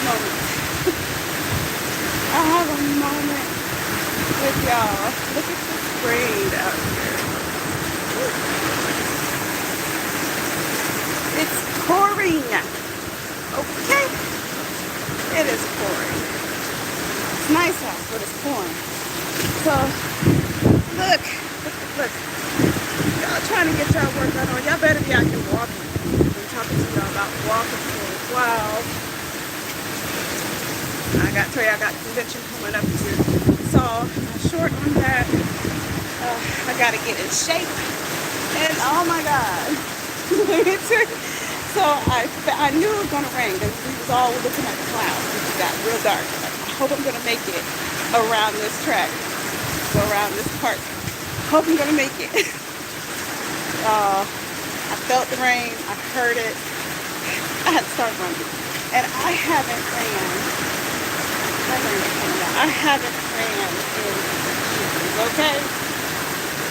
moment. I have a moment with y'all. Look at this rain out here. It's pouring. Okay? It is pouring. It's nice out, but it's pouring. So, look. Y'all trying to get y'all workout on. Y'all better be out here walking. I've been talking to y'all about walking for a while. I got to tell you, I got convention coming up here. So, I'm short on that. I got to get in shape. And oh my God. So, I knew it was going to rain because we was all looking at the clouds. It got real dark. I hope I'm going to make it around this track. So, around this park. Hope I'm going to make it. I felt the rain. I heard it. I had to start running. And I haven't ran. I haven't ran in years, okay?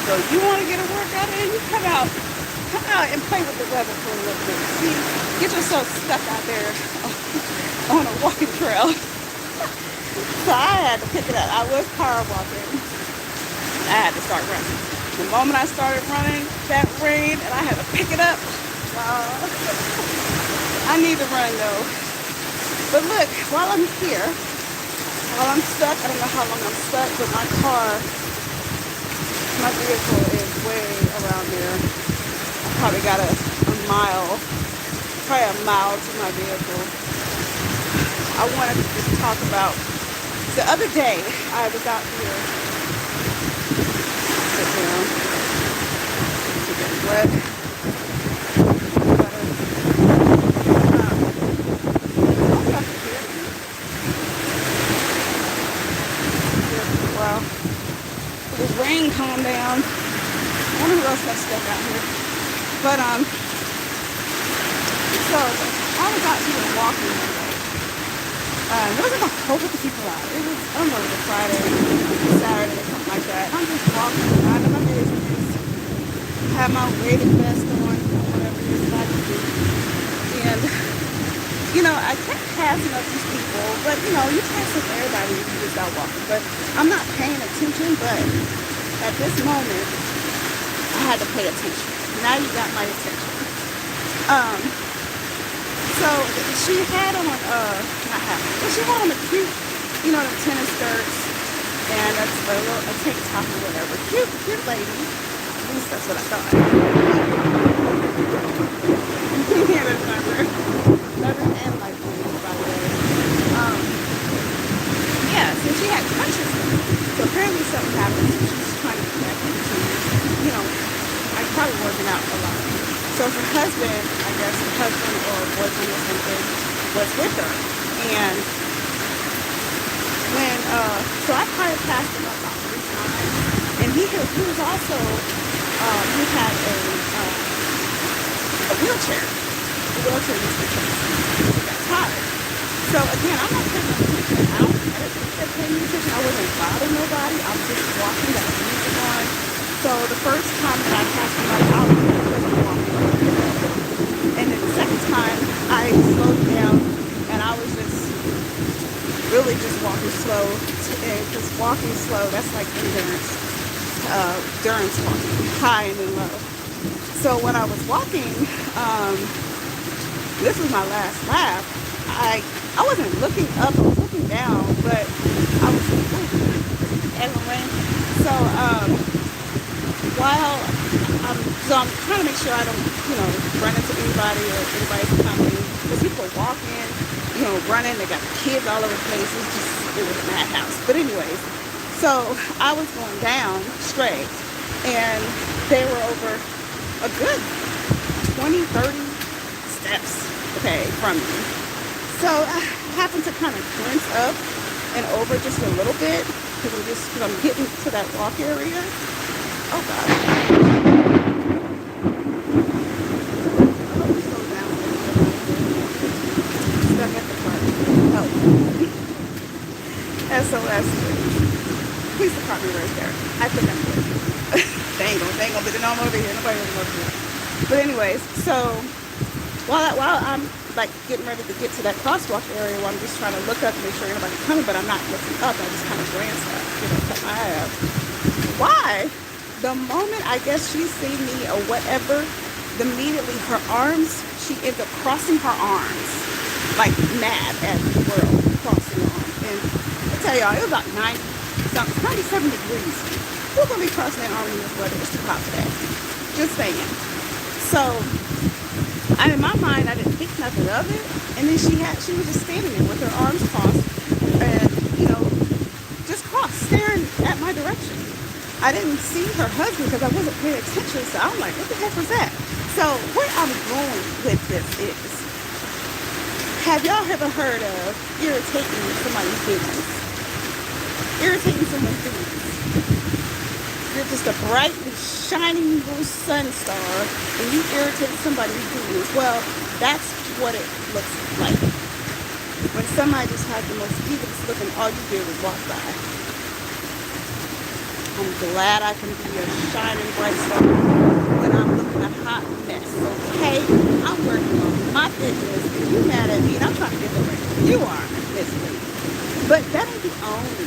So you want to get a workout in, you come out and play with the weather for a little bit. See, get yourself stuck out there on a walking trail. So I had to pick it up. I was power walking. I had to start running. The moment I started running, that rain, and I had to pick it up. I need to run though. But look, while I'm here, while I'm stuck, I don't know how long I'm stuck, but my car, my vehicle is way around there. I probably got a mile to my vehicle. I wanted to just talk about, the other day, I was out here, sit down, to get wet. The rain calmed down. I wonder who else got stuck out here. But so I was out here walking one day. There was like a whole bunch of people out. It was, I don't know, it was a Friday, Saturday, or something like that. I'm just walking around in my business. Have my weighted vest on, whatever it is that I can do. And you know, I kept passing up these people, but you know, you pass up everybody if you just out walking. But I'm not paying attention, but at this moment, I had to pay attention. Now you got my attention. So she had on, she had on a cute, you know, the tennis skirts and a tank top or whatever. Cute lady. At least that's what I thought. Yeah, that's not her. Never had like one, by the way. Yeah, so she had crutches. So apparently something happened. So she's trying to connect to, you know, like probably working out a lot. So her husband, I guess her husband or boyfriend or something, was with her. And when, so I probably passed him up about 3 times. And he was also, he had a wheelchair. The wheelchair was the case. He got tired. So again, I'm not paying attention. I didn't pay attention. I wasn't bothering nobody. I was just walking, got the music on. So the first time that I passed him up, I was walking. And then the second time, I slowed down and I was just really just walking slow. And just walking slow, that's like endurance. Endurance walking, high and then low. So when I was walking, this was my last lap. I wasn't looking up, I was looking down, but I was and the rain. So I'm trying to make sure I don't, you know, run into anybody or anybody's coming. Because people are walking, you know, running, they got kids all over the place. It was a madhouse. But anyways, so I was going down straight and they were over a good 20, 30 steps, okay, from me. So I happened to kind of glimpse up and over just a little bit because I'm getting to that walk area. Oh God. Stuck at the park. Oh. SOS. Please caught me right there. I think I'm good. They ain't gonna be the normal over here. Nobody over here. But anyways, so while I'm like getting ready to get to that crosswalk area where I'm just trying to look up to make sure anybody's coming, but I'm not looking up. I just kind of glance up, cut my eye up. Why? The moment I guess she seen me or whatever, immediately her arms, she ends up crossing her arms, like mad at the world, crossing her arms. And I tell y'all, it was about 97 degrees. Who's gonna be crossing their arms in this weather? It's too hot for that. Just saying. So, in my mind, I didn't think nothing of it. And then she was just standing there with her arms crossed and, just crossed, staring at my direction. I didn't see her husband because I wasn't paying attention. So I'm like, what the heck was that? So where I'm going with this is, have y'all ever heard of irritating somebody's feelings? Irritating someone's feelings. You're just a brightly shining little sun star and you irritate somebody's feelings. Well, that's what it looks like when somebody just has the most evilest look and all you do is walk by. I'm glad I can be a shining bright star when I'm looking a hot mess. Okay, I'm working on my business and you mad at me and I'm trying to get the right. You are, Miss Lee. But that ain't the only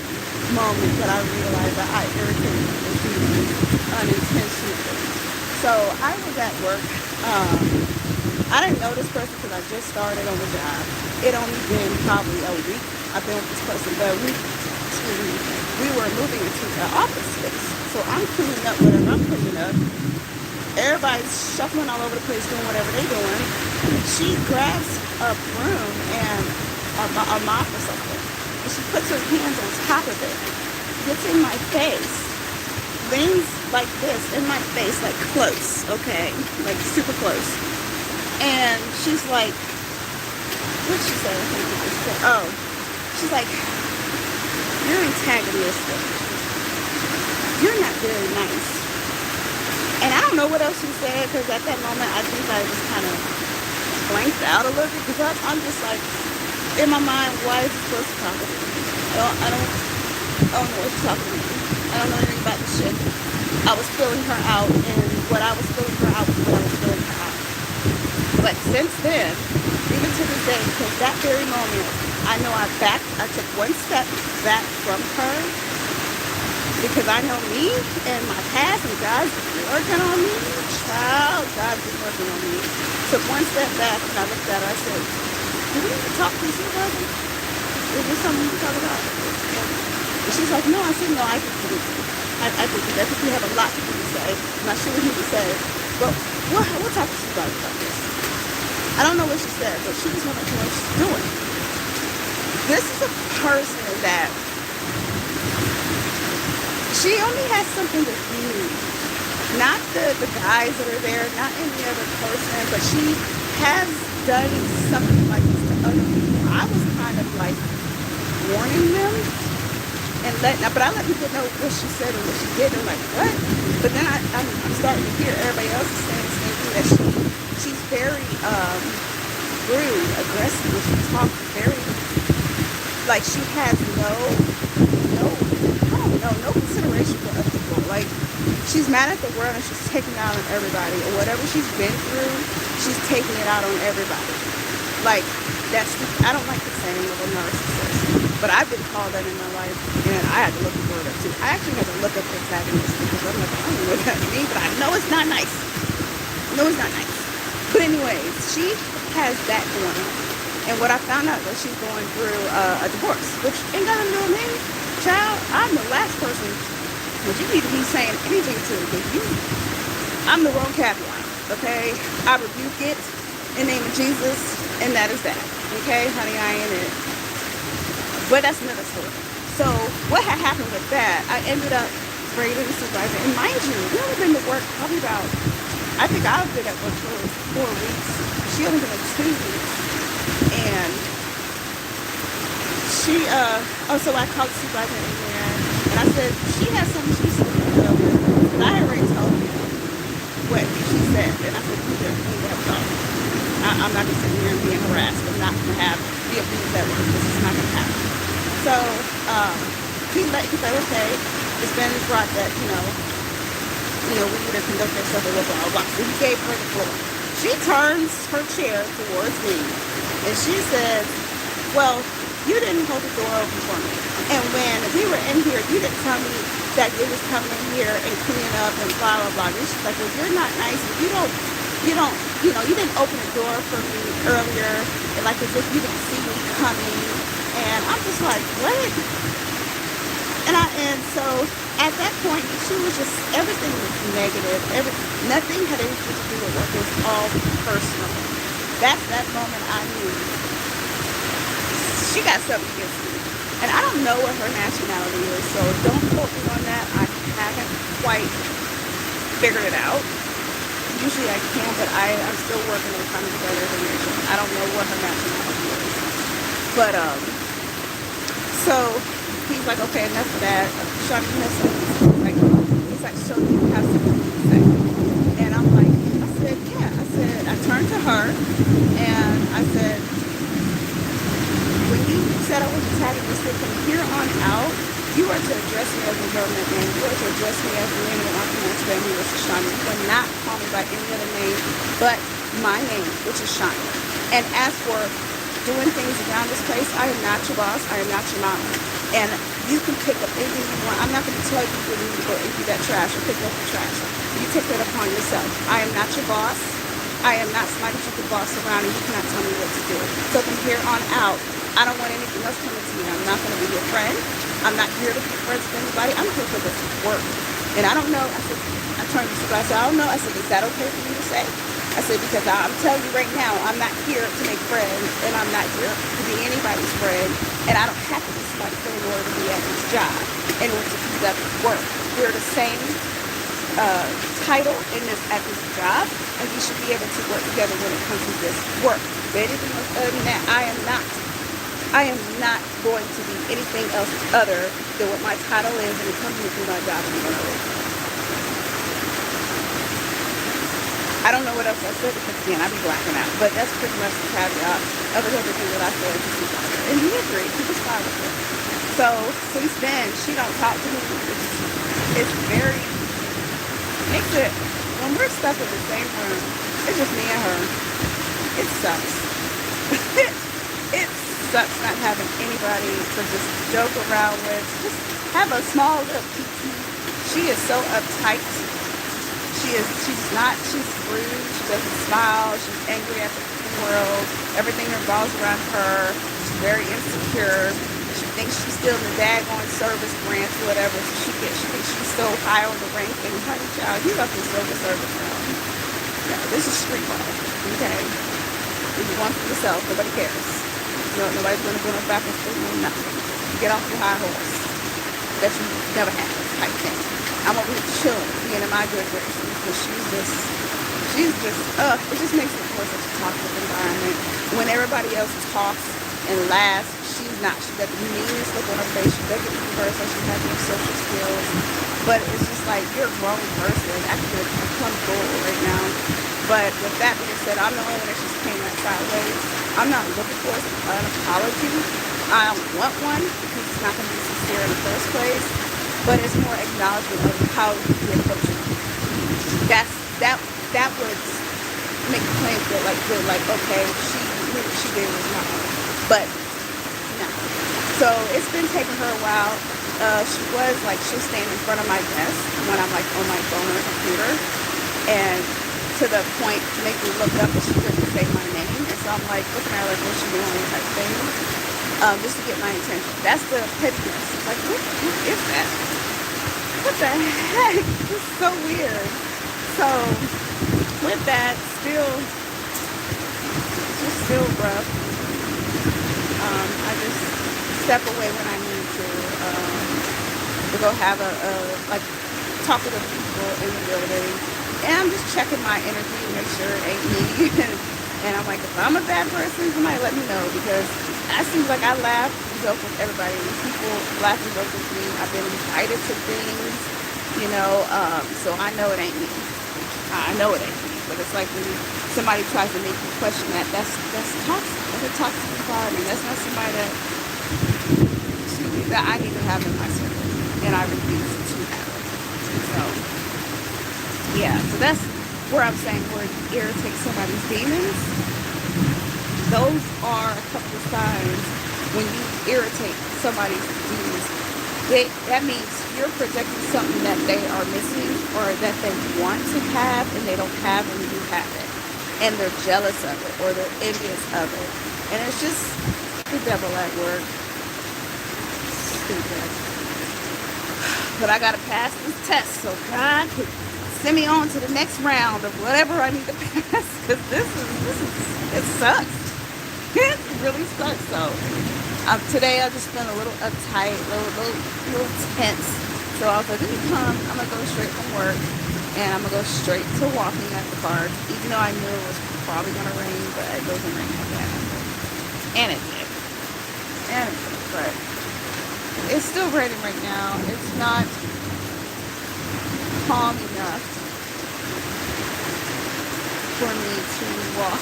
moment that I realized that I irritated people's feelings unintentionally. So I was at work. I didn't know this person because I just started on the job. It only been probably a week I've been with this person, but we were moving into an office space. So I'm cleaning up whatever I'm cleaning up. Everybody's shuffling all over the place doing whatever they're doing. She grabs a broom and a mop or something. And she puts her hands on top of it, gets in my face, leans like this in my face, like close, okay, like super close. And she's like, what'd she say? She's like, you're antagonistic. You're not very nice. And I don't know what else she said because at that moment I think I just kind of blanked out a little bit because I'm just like, in my mind, why is she supposed to talk to me? I don't know what she's talking to me. I don't know anything about this shit. I was filling her out, and what I was filling her out was what I was filling her out. But since then, even to this day, because that very moment, I know I took one step back from her because I know me and my past, and God's working on me. Child, God's been working on me. Took one step back, and I looked at her, I said, do we need to talk to you, supervisor? Is there something we can talk about? And she's like, no. I said, no, I think you do. I think you have a lot to say. I'm not sure what he would say, but we'll talk to you about this. I don't know what she said, but she just wanted to know what she's doing. This is a person that she only has something with you. Not the guys that are there, not any other person, but she has done something like this to other people. I was kind of like warning them and but I let people know what she said and what she did. They're like, what? But then I'm starting to hear everybody else is saying the same thing, that she's very rude, aggressive when she talks, very like she has no consideration for other people. Like she's mad at the world and she's taking it out on everybody, or whatever she's been through, she's taking it out on everybody. Like I don't like the saying of a narcissist, but I've been called that in my life, and I had to look the word up too. I actually had to look up antagonist because I'm like, I don't know what that means, but I know it's not nice. But anyways, she has that going on, and what I found out was she's going through a divorce, which ain't got nothing to do with me. Child, I'm the last person that you need to be saying anything to, because I'm the wrong Caviar, okay? I rebuke it in the name of Jesus, and that is that, okay? Honey, I ain't it. But that's another story. So what had happened with that, I ended up braiding the supervisor, and mind you, we only been to work probably about, I think I've been at work for 4 weeks. She only been at 2 weeks, and she, so I called the supervisor in there, and I said, she has something she's speaking of, and I already told you what she said, and I said, we need to have a talk. I'm not going to sit here and be harassed. I'm not going to be abused at work. This is not going to happen. So, he said, okay, it's been brought that, we need to conduct ourselves a little blah, blah, blah. So he gave her the floor. She turns her chair towards me And she says, well, you didn't hold the door open for me. And when we were in here, you didn't tell me that you was coming in here and cleaning up and blah, blah, blah. And she's like, well, you're not nice. You didn't open the door for me earlier. And like as if you didn't see me coming. And I'm just like, what? And so at that point, she was just, everything was negative. Nothing had anything to do with work. It was all personal. That's that moment I knew she got something against me. And I don't know what her nationality is, so don't quote me on that. I haven't quite figured it out. Usually I can, but I'm still working on trying to get that information. I don't know what her nationality is. But, so he's like, okay, enough of that. Sean, you have something. Like, he's like, so you have something to say. And I'm like, I said, yeah. I turned to her and I said, when you said I was antagonistic, from here on out, you are to address me as a government name. You are to address me as the name of my family, which is Shani. You will not call me by any other name but my name, which is Shani. And as for doing things around this place, I am not your boss. I am not your mama. And you can pick up anything you want. I'm not going to tell you when you go empty that trash or pick up the trash. You take that upon yourself. I am not your boss. I am not somebody you can boss around and you cannot tell me what to do. So from here on out, I don't want anything else coming to me. I'm not going to be your friend. I'm not here to be friends with anybody. I'm here for this work. And I don't know. I turned to the guy. I said, I don't know. I said, is that okay for you to say? I said, because I'm telling you right now, I'm not here to make friends, and I'm not here to be anybody's friend, and I don't have to be somebody's friend in order to be at this job, in order to conduct work. We're the same title at this job, and we should be able to work together when it comes to this work. But anything other than that, I am not going to be anything else other than what my title is, and it comes with my job. I don't know what else I said because, again, I be blacking out. But that's pretty much the caveat of everything that I said to Supervisor. And he agreed. He was fine with it. So, since then, she don't talk to me. It's very, makes it, when we're stuck in the same room, it's just me and her. It sucks. It sucks not having anybody to just joke around with. Just have a small little kiki. She is so uptight. She's rude, she doesn't smile, she's angry at the world, everything revolves around her, she's very insecure, she thinks she's still in the daggone service branch or whatever, so she thinks she's so high on the rank, and honey child, you up in service now. No, this is street ball, okay? If you want for yourself, nobody cares. Nobody's gonna go back and forth on nothing. Get off your high horse that you never had, type thing. I'm over here chilling, being in my good graces, because she's just, it just makes it for such a toxic environment. When everybody else talks and laughs, she's not. She got the meanest look on her face. She doesn't even verse like she has no social skills. But it's just like, you're a grown person. I could come forward right now. But with that being said, I'm the only one that just came out sideways. I'm not looking for an apology. I don't want one because it's not going to be sincere in the first place. But it's more acknowledgement of how you approach it. That would make the playing field like okay, she did was wrong. But no. So it's been taking her a while. She'll stand in front of my desk when I'm like on my phone or computer, and to the point to make me look up, and she couldn't say my name, and so I'm like looking at her like, what's she doing, type thing, just to get my attention. That's the pettiness. Like, what is that? What the heck? This is so weird. So with that, it's just still rough. I just step away when I need to go have talk with the people in the building, and I'm just checking my energy to make sure it ain't me. And I'm like, if I'm a bad person, somebody let me know, because it seems like I laugh and joke with everybody. People laugh and joke with me. I've been invited to things, so I know it ain't me. I know it ain't me. But it's like when somebody tries to make you question that's toxic. That's a toxic environment. That's not somebody that I need to have in my circle, and I refuse to have it. So yeah, so that's where I'm saying where you irritate somebody's demons. Those are a couple of signs when you irritate somebody's views. That means you're projecting something that they are missing or that they want to have and they don't have and you have it. And they're jealous of it or they're envious of it. And it's just the devil at work. Stupid. But I gotta pass this test so God could send me on to the next round of whatever I need to pass. Because it sucks. It really sucks. So today I just been a little uptight, little tense. So I was like, let me come. I'm gonna go straight from work, and I'm gonna go straight to walking at the park. Even though I knew it was probably gonna rain, but it doesn't rain like that. And it did. But it's still raining right now. It's not calm enough for me to walk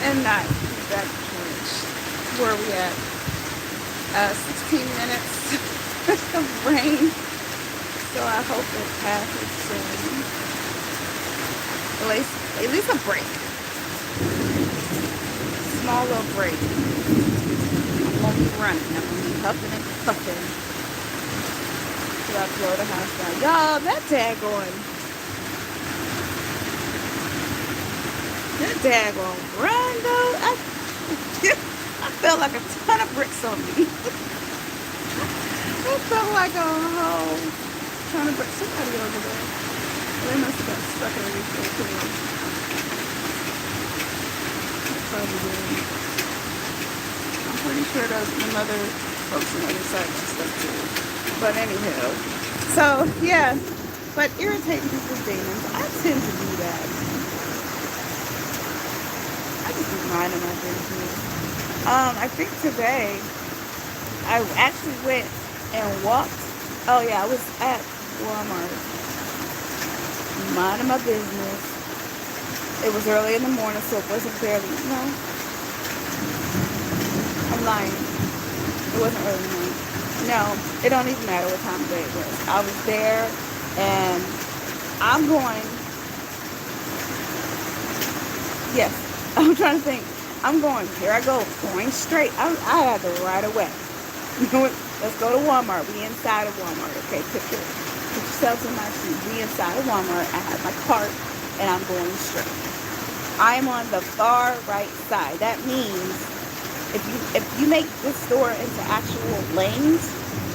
and not be that drenched. Where are we at? 16 minutes of rain. So I hope it passes soon. At least a break. Small little break. I won't be running. I'm gonna be huffing and puffing till I blow the house down. Y'all, that daggone run though. I felt like a ton of bricks on me. It felt like a whole ton of bricks. Somebody over there. They must have got stuck in anything too. Probably did. I'm pretty sure those some other folks on the other side got stuck too. But anyhow. So yeah. But irritating people's demons. I tend to do that. I just be minding my business. I think today I actually went and walked. Oh yeah, I was at Walmart minding my business. It was early in the morning, so it wasn't barely, no. I'm lying. It wasn't early in the morning. No, it don't even matter what time of day it was. I was there and I'm going, yes, I'm trying to think. I'm going, here I go, going straight. I had the right of way. You know what? Let's go to Walmart. We inside of Walmart. Okay, put yourselves in my shoes. We inside of Walmart. I have my cart, and I'm going straight. I am on the far right side. That means if you make this store into actual lanes,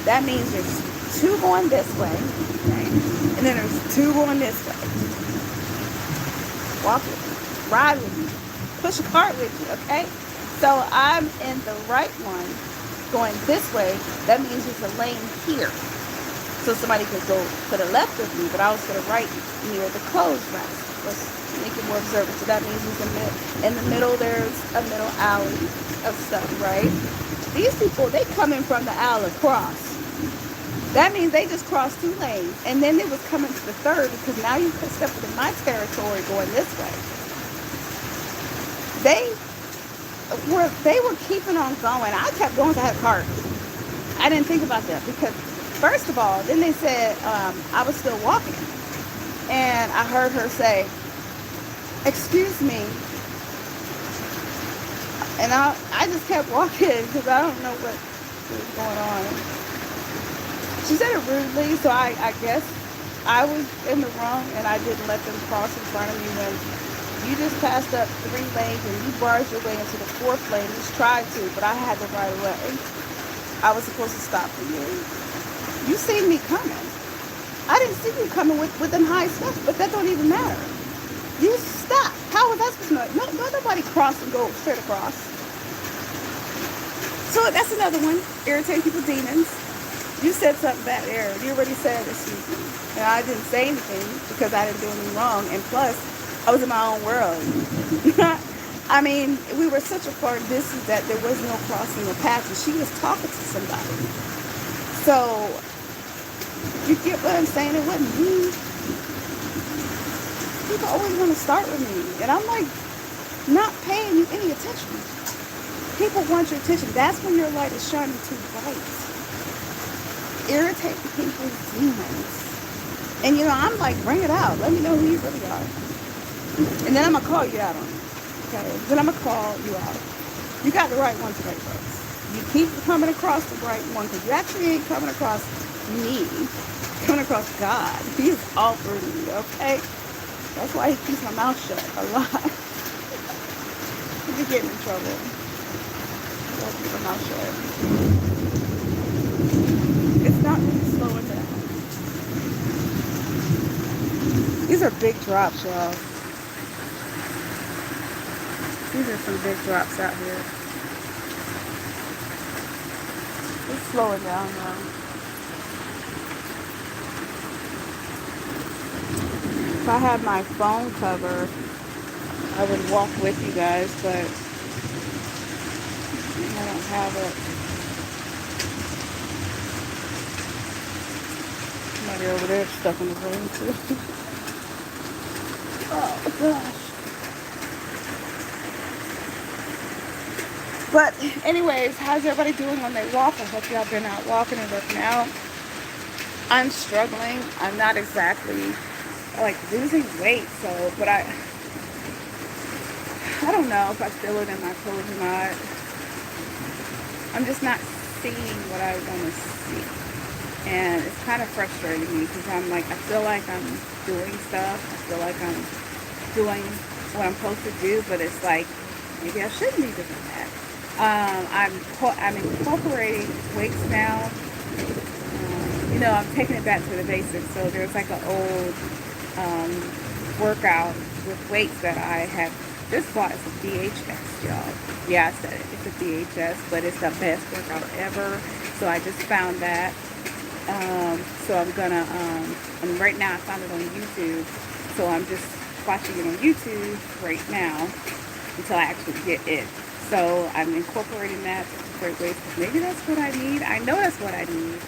that means there's two going this way, right? And then there's two going this way. Walk with me. Ride with me. Push a cart with you, okay? So I'm in the right one going this way. That means there's a lane here. So somebody could go to the left of me, but I was to the right near the clothes rack. Let's make it more observant. So that means in the middle there's a middle alley of stuff, right? These people, they coming from the aisle across. That means they just crossed two lanes. And then they was coming to the third because now you put stepping in my territory going this way. They were keeping on going. I kept going to have cart. I didn't think about that because, first of all, then they said I was still walking. And I heard her say, excuse me. And I just kept walking because I don't know what was going on. She said it rudely, so I guess I was in the wrong and I didn't let them cross in front of me when you just passed up 3 lanes and you barged your way into the 4th lane. Just tried to, but I had the right of way. I was supposed to stop for you. You seen me coming. I didn't see you coming with them high stuff, but that don't even matter. You stopped. How was I supposed to know? No, nobody cross and go straight across. So that's another one. Irritating people's demons. You said something bad there. You already said excuse me. And I didn't say anything because I didn't do anything wrong. And plus, I was in my own world. I mean, we were such a far distance that there was no crossing the path, and she was talking to somebody. So, you get what I'm saying? It wasn't me. People always want to start with me, and I'm like, not paying you any attention. People want your attention. That's when your light is shining too bright. Irritate people's demons. And I'm like, bring it out. Let me know who you really are. And then I'm going to call you out on it. Okay, then I'm gonna call you out. You got the right one today, folks. You keep coming across the right one because you actually ain't coming across me. You're coming across God. He's offering you, okay? That's why he keeps my mouth shut a lot. If you're getting in trouble, I'll keep my mouth shut. It's not really slowing down. These are big drops, y'all. These are some big drops out here. It's slowing down now. If I had my phone cover, I would walk with you guys, but I don't have it. Somebody over there stuck in the rain too. Oh gosh. But anyways, how's everybody doing when they walk? I hope y'all been out walking and working out. I'm struggling. I'm not exactly like losing weight, so but I don't know if I feel it in my clothes or not. I'm just not seeing what I want to see. And it's kind of frustrating me because I'm like, I feel like I'm doing stuff. I feel like I'm doing what I'm supposed to do, but it's like, maybe I shouldn't be doing that. I'm incorporating weights now. I'm taking it back to the basics. So there's like an old workout with weights that I have just bought. It's a DHS, y'all. Yeah, I said it. It's a DHS, but it's the best workout ever. So I just found that. So I'm gonna, and right now I found it on YouTube. So I'm just watching it on YouTube right now until I actually get it. So I'm incorporating that to great ways because maybe that's what I need. I know that's what I need.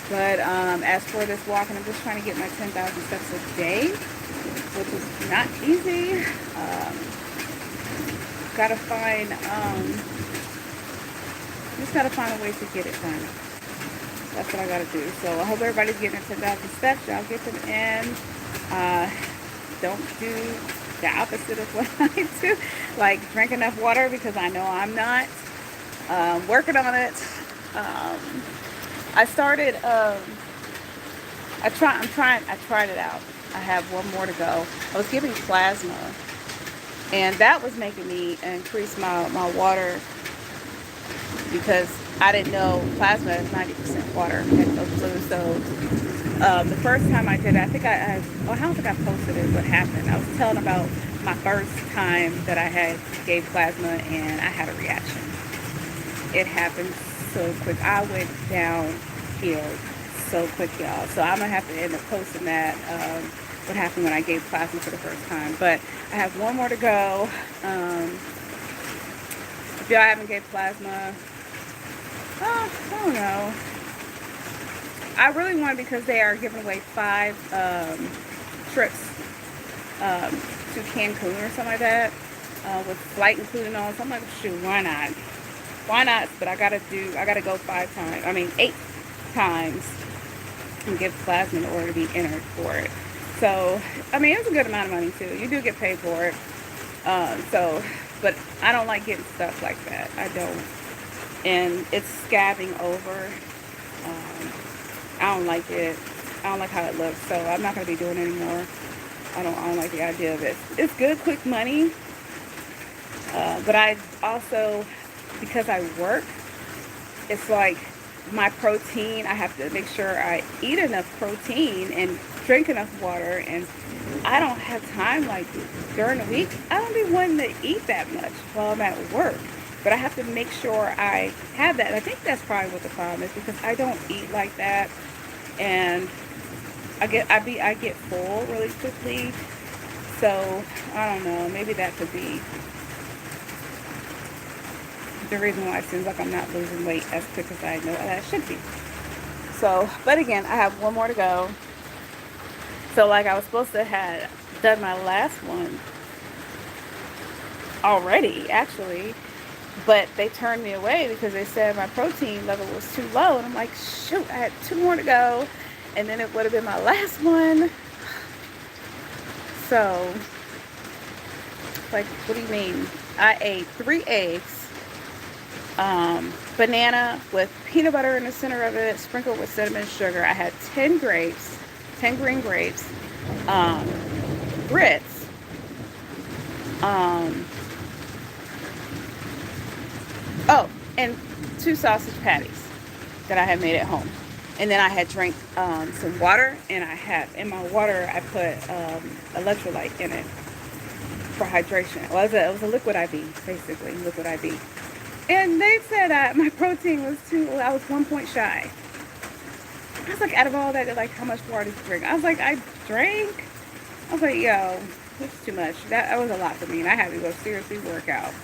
But as for this walking, I'm just trying to get my 10,000 steps a day, which is not easy. Gotta find, just gotta find a way to get it done. That's what I gotta do. So I hope everybody's getting their 10,000 steps. Y'all get them in. Don't do the opposite of what I do, like drink enough water, because I know I'm not. Working on it. I started. I tried it out. I have one more to go. I was giving plasma, and that was making me increase my water because I didn't know plasma is 90% water. I had no clue. So the first time I did it, I think I don't think I posted it. What happened? I was telling about my first time that I gave plasma, and I had a reaction. It happened so quick. I went downhill so quick, y'all. So I'm gonna have to end up posting that. What happened when I gave plasma for the first time? But I have one more to go. If y'all haven't gave plasma, I don't know. I really want, because they are giving away 5 trips to Cancun or something like that, with flight included and all. So I'm like, shoot, why not? Why not? But I gotta go 5 times. 8 times and give plasma in order to be entered for it. So, it's a good amount of money too. You do get paid for it. But I don't like getting stuff like that. I don't. And it's scabbing over. I don't like it. I don't like how it looks. So I'm not gonna be doing it anymore. I don't like the idea of it. It's good, quick money. But I also, because I work, it's like my protein, I have to make sure I eat enough protein and drink enough water, and I don't have time, like during the week, I don't be wanting to eat that much while I'm at work, but I have to make sure I have that. And I think that's probably what the problem is, because I don't eat like that, and I get full really quickly. So I don't know, maybe that could be the reason why it seems like I'm not losing weight as quick as I know that I should be. So, but again, I have one more to go. So like I was supposed to have done my last one already, actually, but they turned me away because they said my protein level was too low. And I'm like, shoot, I had 2 more to go, and then it would have been my last one. So Like, what do you mean? I ate 3 eggs, banana with peanut butter in the center of it, sprinkled with cinnamon sugar. I had 10 grapes, 10 green grapes, um, grits, um, oh, and 2 sausage patties that I had made at home. And then I had drank some water, and I had, in my water, I put electrolyte in it for hydration. It was a liquid IV, basically, liquid IV. And they said my protein was I was 1 point shy. I was like, out of all that, like, how much water did you drink? I was like, I drank. I was like, yo, that's too much. That was a lot for me, and I had to go seriously work out.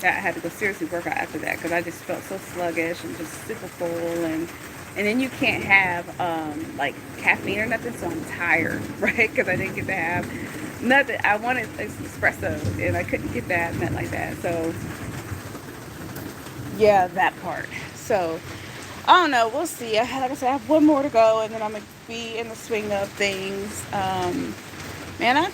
I had to go seriously work out after that because I just felt so sluggish and just super full, and then you can't have like caffeine or nothing, so I'm tired, right? Because I didn't get to have nothing. I wanted espresso, and I couldn't get that, nothing like that. So yeah, that part. So I don't know. We'll see. Like I said, I have 1 more to go, and then I'm gonna be in the swing of things. Man, I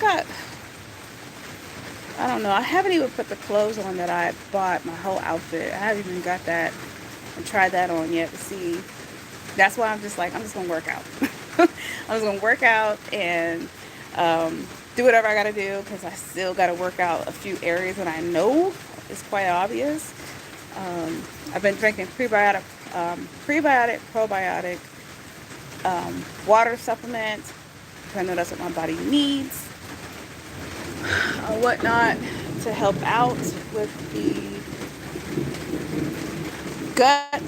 don't know. I haven't even put the clothes on that I bought, my whole outfit. I haven't even got that and tried that on yet to see. That's why I'm just like, I'm just going to work out. I'm just going to work out and do whatever I got to do, because I still got to work out a few areas that I know is quite obvious. I've been drinking probiotic, probiotic, water supplement. I know that's what my body needs. Whatnot to help out with the gut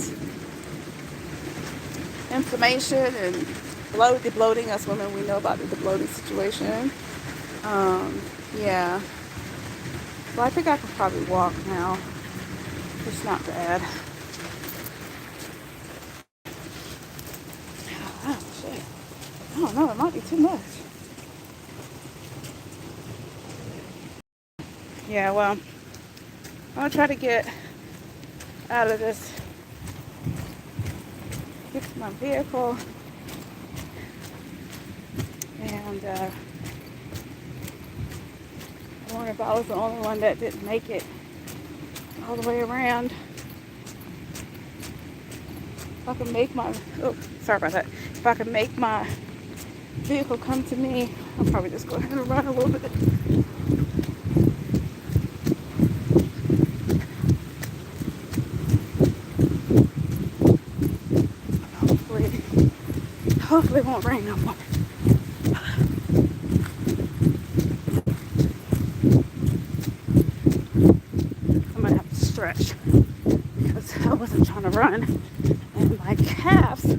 inflammation and the bloating. Us women, we know about the bloating situation. Yeah. Well, I think I could probably walk now. It's not bad. Oh, shit. I don't know. It might be too much. Yeah, well, I'm going to try to get out of this, get to my vehicle, and I wonder if I was the only one that didn't make it all the way around. If I can make my, oh, sorry about that. If I can make my vehicle come to me, I'll probably just go ahead and run a little bit. Hopefully it won't rain no more. I'm gonna have to stretch because I wasn't trying to run, and my calves,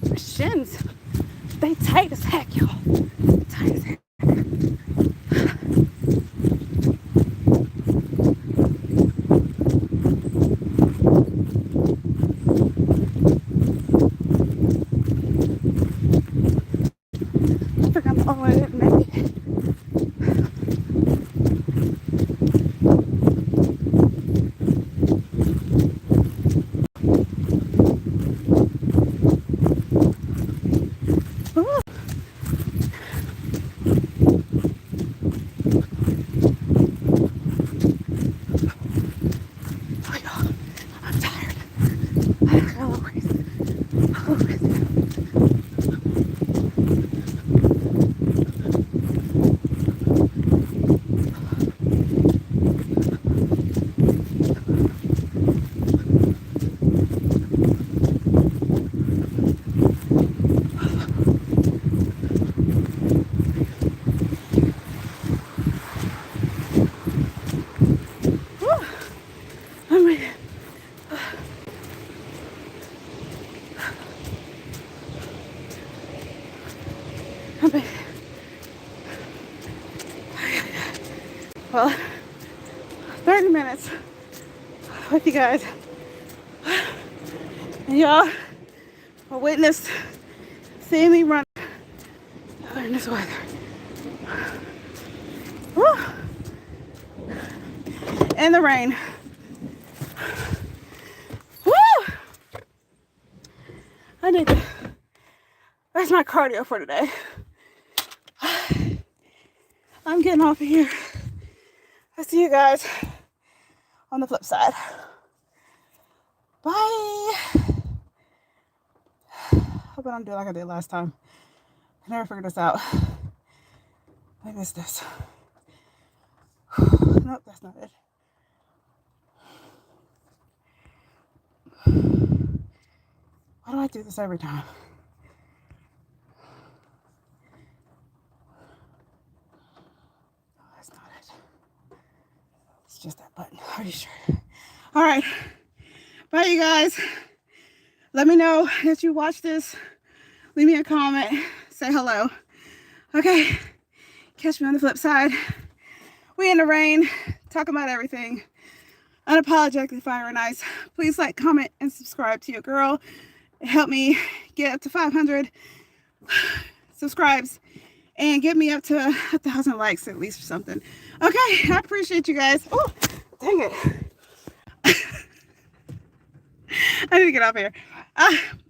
my shins, they tight as heck, y'all. Tight as heck. I think I'm the only one that didn't make it. Well, 30 minutes with you guys. And y'all are witness seeing me run in this weather. Woo. And the rain. Woo! I need to. That's my cardio for today. I'm getting off of here. see you guys on the flip side. Bye. Hope I don't do like I did last time. I never figured this out. I missed this. Nope, that's not it. Why do I do this every time? Oh, that's not it. It's just that button. Are you sure? All right. Bye, you guys. Let me know that you watched this. Leave me a comment. Say hello. Okay. Catch me on the flip side. We in the rain. Talk about everything. Unapologetically fire and ice. Please like, comment, and subscribe to your girl. It helped me get up to 500 subscribes and get me up to 1,000 likes at least or something. Okay. I appreciate you guys. Oh, dang it. I need to get off here.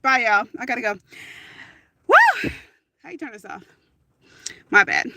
Bye, y'all. I gotta go. Woo! How you turn this off? My bad.